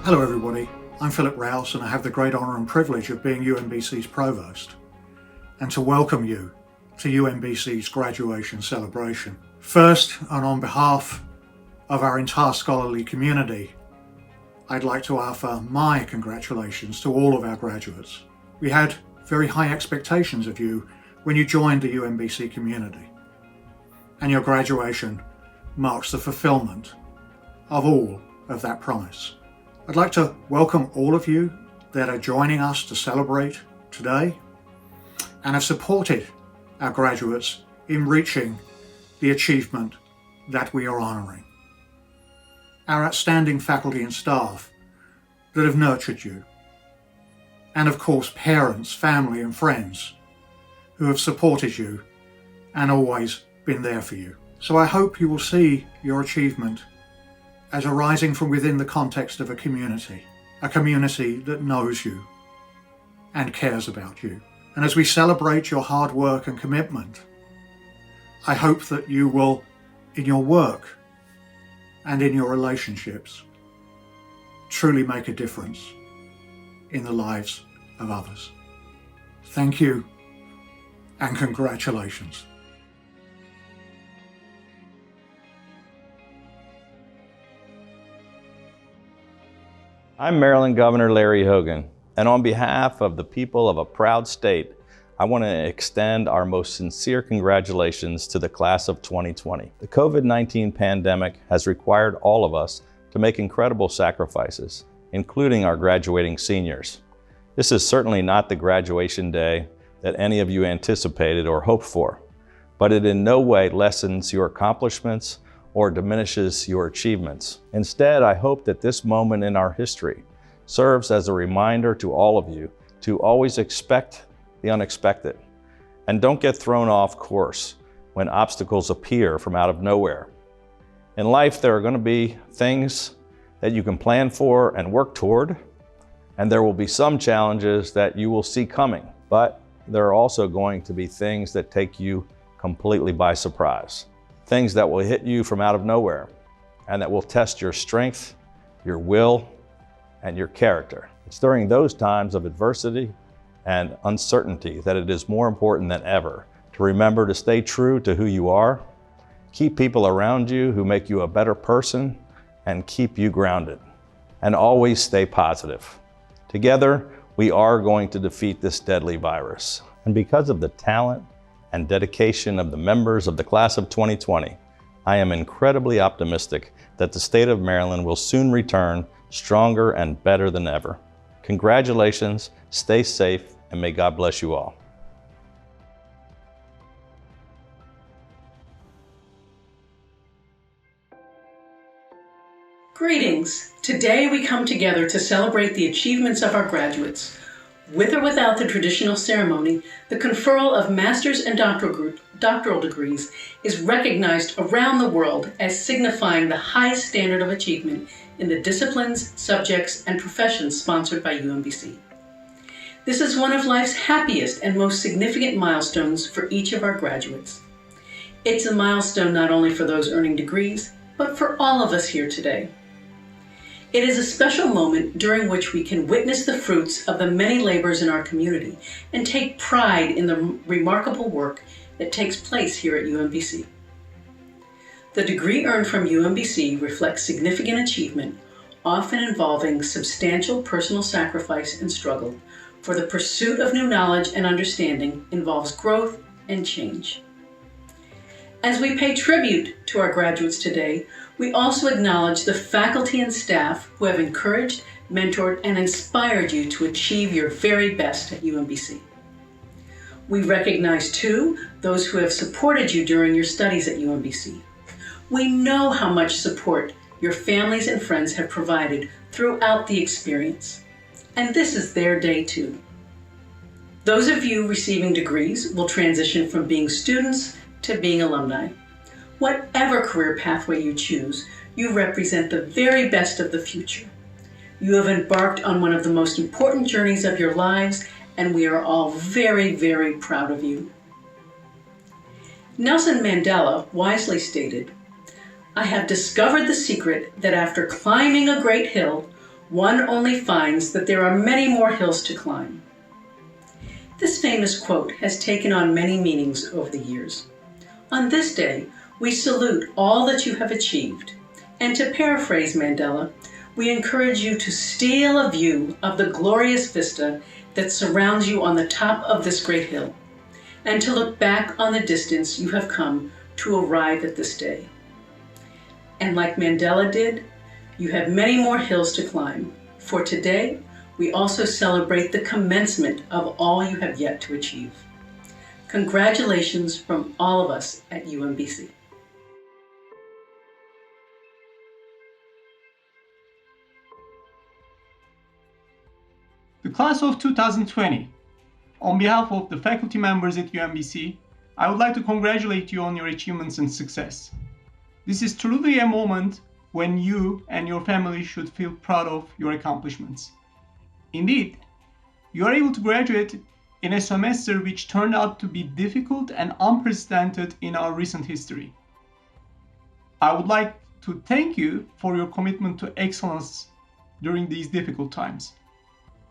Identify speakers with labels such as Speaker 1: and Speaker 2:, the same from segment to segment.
Speaker 1: Hello everybody, I'm Philip Rous and I have the great honour and privilege of being UMBC's Provost and to welcome you to UMBC's graduation celebration. First, and on behalf of our entire scholarly community, I'd like to offer my congratulations to all of our graduates. We had very high expectations of you when you joined the UMBC community, and your graduation marks the fulfilment of all of that promise. I'd like to welcome all of you that are joining us to celebrate today and have supported our graduates in reaching the achievement that we are honouring. Our outstanding faculty and staff that have nurtured you, and of course parents, family and friends who have supported you and always been there for you. So I hope you will see your achievement as arising from within the context of a community that knows you and cares about you. And as we celebrate your hard work and commitment, I hope that you will, in your work and in your relationships, truly make a difference in the lives of others. Thank you and congratulations.
Speaker 2: I'm Maryland Governor Larry Hogan, and on behalf of the people of a proud state, I want to extend our most sincere congratulations to the class of 2020. The COVID-19 pandemic has required all of us to make incredible sacrifices, including our graduating seniors. This is certainly not the graduation day that any of you anticipated or hoped for, but it in no way lessens your accomplishments or diminishes your achievements. Instead, I hope that this moment in our history serves as a reminder to all of you to always expect the unexpected and don't get thrown off course when obstacles appear from out of nowhere. In life, there are going to be things that you can plan for and work toward, and there will be some challenges that you will see coming, but there are also going to be things that take you completely by surprise. Things that will hit you from out of nowhere and that will test your strength, your will, and your character. It's during those times of adversity and uncertainty that it is more important than ever to remember to stay true to who you are, keep people around you who make you a better person, and keep you grounded. And always stay positive. Together, we are going to defeat this deadly virus. And because of the talent and dedication of the members of the class of 2020, I am incredibly optimistic that the state of Maryland will soon return stronger and better than ever. Congratulations, stay safe, and may God bless you all.
Speaker 3: Greetings. Today we come together to celebrate the achievements of our graduates. With or without the traditional ceremony, the conferral of master's and doctoral degrees is recognized around the world as signifying the highest standard of achievement in the disciplines, subjects, and professions sponsored by UMBC. This is one of life's happiest and most significant milestones for each of our graduates. It's a milestone not only for those earning degrees, but for all of us here today. It is a special moment during which we can witness the fruits of the many labors in our community and take pride in the remarkable work that takes place here at UMBC. The degree earned from UMBC reflects significant achievement, often involving substantial personal sacrifice and struggle, for the pursuit of new knowledge and understanding involves growth and change. As we pay tribute to our graduates today, we also acknowledge the faculty and staff who have encouraged, mentored, and inspired you to achieve your very best at UMBC. We recognize, too, those who have supported you during your studies at UMBC. We know how much support your families and friends have provided throughout the experience, and this is their day, too. Those of you receiving degrees will transition from being students to being alumni. Whatever career pathway you choose, you represent the very best of the future. You have embarked on one of the most important journeys of your lives, and we are all very, very proud of you. Nelson Mandela wisely stated, "I have discovered the secret that after climbing a great hill, one only finds that there are many more hills to climb. This famous quote has taken on many meanings over the years. On this day, we salute all that you have achieved, and to paraphrase Mandela, we encourage you to steal a view of the glorious vista that surrounds you on the top of this great hill, and to look back on the distance you have come to arrive at this day. And like Mandela did, you have many more hills to climb, for today we also celebrate the commencement of all you have yet to achieve. Congratulations from all of us at UMBC.
Speaker 4: The class of 2020. On behalf of the faculty members at UMBC, I would like to congratulate you on your achievements and success. This is truly a moment when you and your family should feel proud of your accomplishments. Indeed, you are able to graduate in a semester which turned out to be difficult and unprecedented in our recent history. I would like to thank you for your commitment to excellence during these difficult times.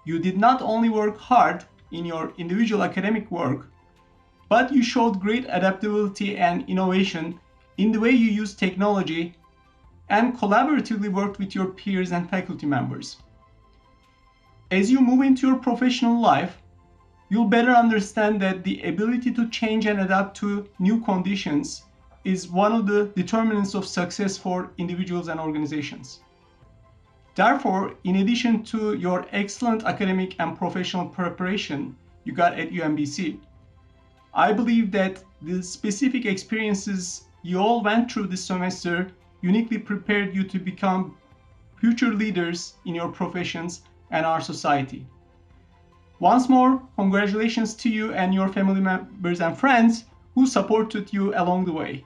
Speaker 4: You did not only work hard in your individual academic work, but you showed great adaptability and innovation in the way you used technology and collaboratively worked with your peers and faculty members. As you move into your professional life, you'll better understand that the ability to change and adapt to new conditions is one of the determinants of success for individuals and organizations. Therefore, in addition to your excellent academic and professional preparation you got at UMBC, I believe that the specific experiences you all went through this semester uniquely prepared you to become future leaders in your professions and our society. Once more, congratulations to you and your family members and friends who supported you along the way.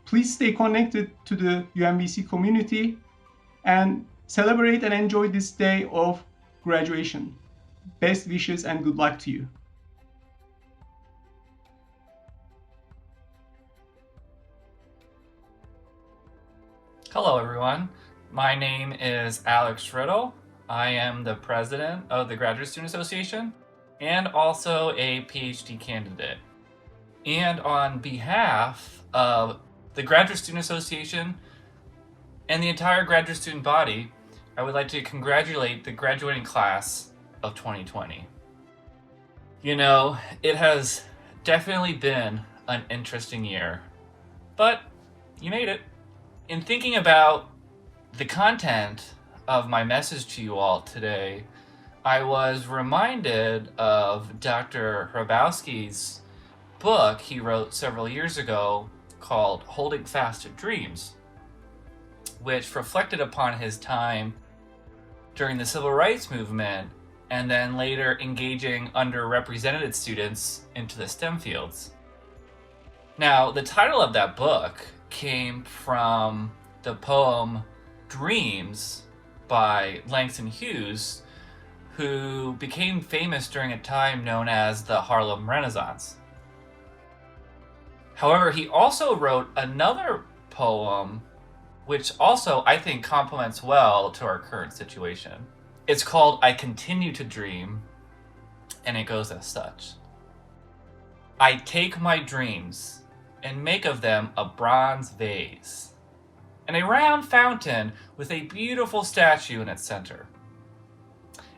Speaker 4: Please stay connected to the UMBC community and celebrate and enjoy this day of graduation. Best wishes and good luck to you.
Speaker 5: Hello everyone, my name is Alex Rittle. I am the president of the Graduate Student Association and also a PhD candidate. And on behalf of the Graduate Student Association and the entire graduate student body, I would like to congratulate the graduating class of 2020. You know, it has definitely been an interesting year, but you made it. In thinking about the content of my message to you all today, I was reminded of Dr. Hrabowski's book he wrote several years ago called Holding Fast to Dreams, which reflected upon his time during the civil rights movement and then later engaging underrepresented students into the STEM fields. Now, the title of that book came from the poem Dreams by Langston Hughes, who became famous during a time known as the Harlem Renaissance. However, he also wrote another poem which also I think complements well to our current situation. It's called I Continue to Dream, and it goes as such. I take my dreams and make of them a bronze vase, and a round fountain with a beautiful statue in its center,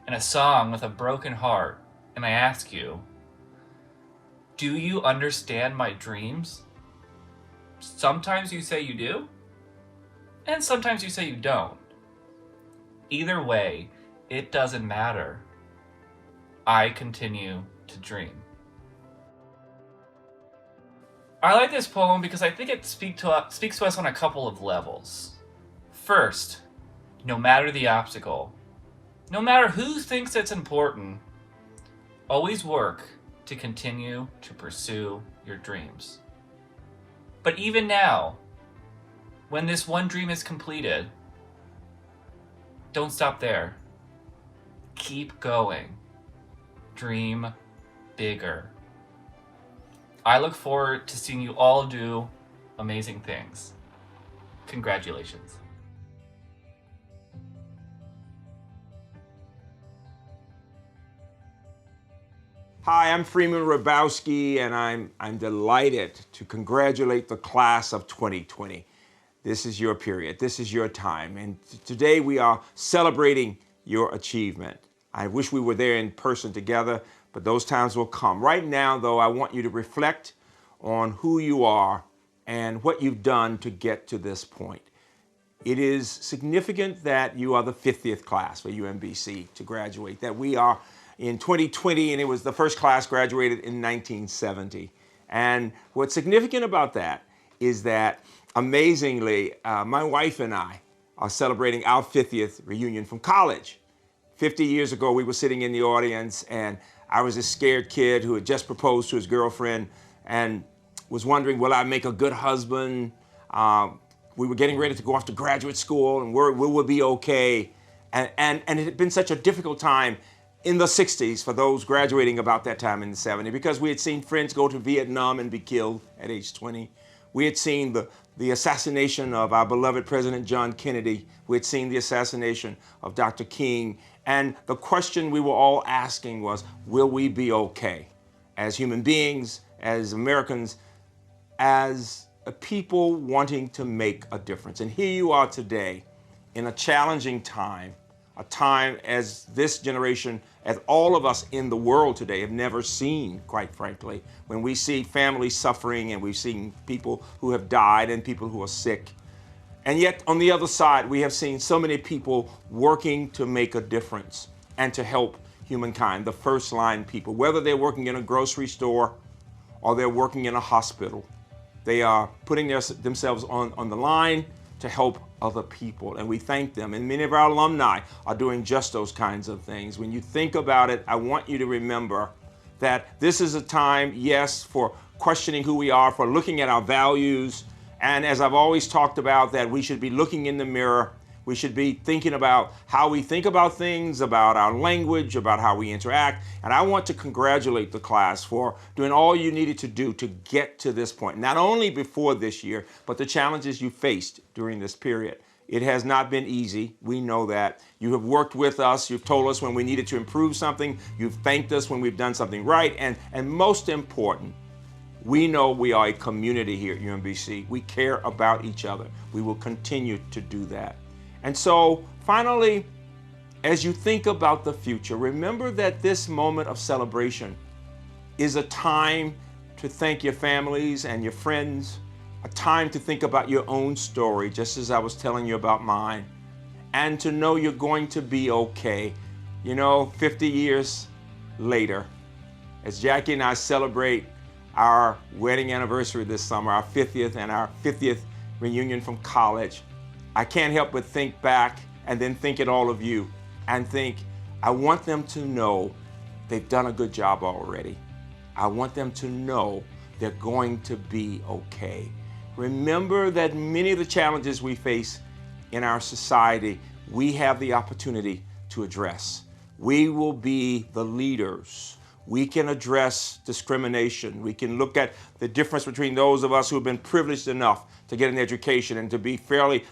Speaker 5: and a song with a broken heart, and I ask you, do you understand my dreams? Sometimes you say you do, and sometimes you say you don't. Either way, it doesn't matter. I continue to dream. I like this poem because I think it speaks to us on a couple of levels. First, no matter the obstacle, no matter who thinks it's important, always work to continue to pursue your dreams. But even now, when this one dream is completed, don't stop there. Keep going. Dream bigger. I look forward to seeing you all do amazing things. Congratulations.
Speaker 6: Hi, I'm Freeman Hrabowski, and I'm delighted to congratulate the class of 2020. This is your period, this is your time, and today we are celebrating your achievement. I wish we were there in person together, but those times will come. Right now, though, I want you to reflect on who you are and what you've done to get to this point. It is significant that you are the 50th class for UMBC to graduate, that we are in 2020, and it was the first class graduated in 1970. And what's significant about that is that, amazingly, my wife and I are celebrating our 50th reunion from college. 50 years ago, we were sitting in the audience, and I was a scared kid who had just proposed to his girlfriend and was wondering, will I make a good husband? We were getting ready to go off to graduate school, and will we be okay? And it had been such a difficult time in the 60s for those graduating about that time in the 70s, because we had seen friends go to Vietnam and be killed at age 20. We had seen the assassination of our beloved President John Kennedy. We had seen the assassination of Dr. King. And the question we were all asking was, will we be okay? As human beings, as Americans, as a people wanting to make a difference. And here you are today in a challenging time, a time as this generation, as all of us in the world today have never seen, quite frankly, when we see families suffering and we've seen people who have died and people who are sick. And yet, on the other side, we have seen so many people working to make a difference and to help humankind, the first line people, whether they're working in a grocery store or they're working in a hospital. They are putting themselves on the line to help other people, and we thank them. And many of our alumni are doing just those kinds of things. When you think about it, I want you to remember that this is a time, yes, for questioning who we are, for looking at our values, and as I've always talked about, that we should be looking in the mirror. We should be thinking about how we think about things, about our language, about how we interact. And I want to congratulate the class for doing all you needed to do to get to this point, not only before this year, but the challenges you faced during this period. It has not been easy. We know that. You have worked with us. You've told us when we needed to improve something. You've thanked us when we've done something right. And most important, we know we are a community here at UMBC. We care about each other. We will continue to do that. And so, finally, as you think about the future, remember that this moment of celebration is a time to thank your families and your friends, a time to think about your own story, just as I was telling you about mine, and to know you're going to be okay. You know, 50 years later, as Jackie and I celebrate our wedding anniversary this summer, our 50th and our 50th reunion from college, I can't help but think back and then think at all of you and think, I want them to know they've done a good job already. I want them to know they're going to be okay. Remember that many of the challenges we face in our society, we have the opportunity to address. We will be the leaders. We can address discrimination. We can look at the difference between those of us who have been privileged enough to get an education and to be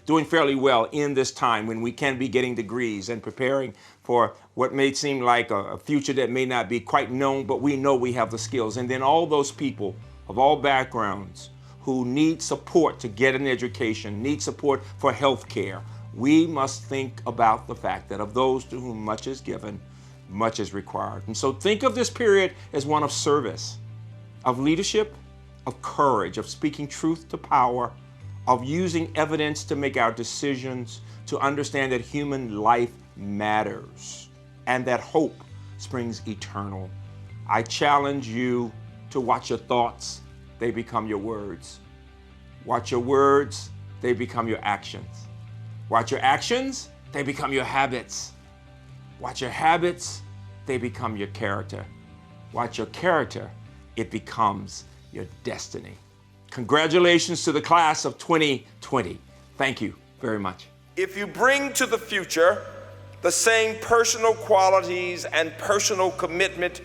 Speaker 6: doing fairly well in this time when we can be getting degrees and preparing for what may seem like a future that may not be quite known, but we know we have the skills. And then all those people of all backgrounds who need support to get an education, need support for health care. We must think about the fact that of those to whom much is given, much is required. And so think of this period as one of service, of leadership, of courage, of speaking truth to power, of using evidence to make our decisions, to understand that human life matters and that hope springs eternal. I challenge you to watch your thoughts, they become your words. Watch your words, they become your actions. Watch your actions, they become your habits. Watch your habits, they become your character. Watch your character, it becomes your destiny. Congratulations to the class of 2020. Thank you very much. If you bring to the future the same personal qualities and personal commitment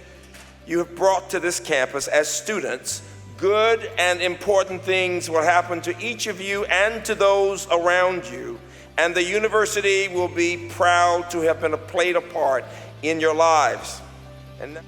Speaker 6: you have brought to this campus as students, good and important things will happen to each of you and to those around you. And the university will be proud to have played a part in your lives. And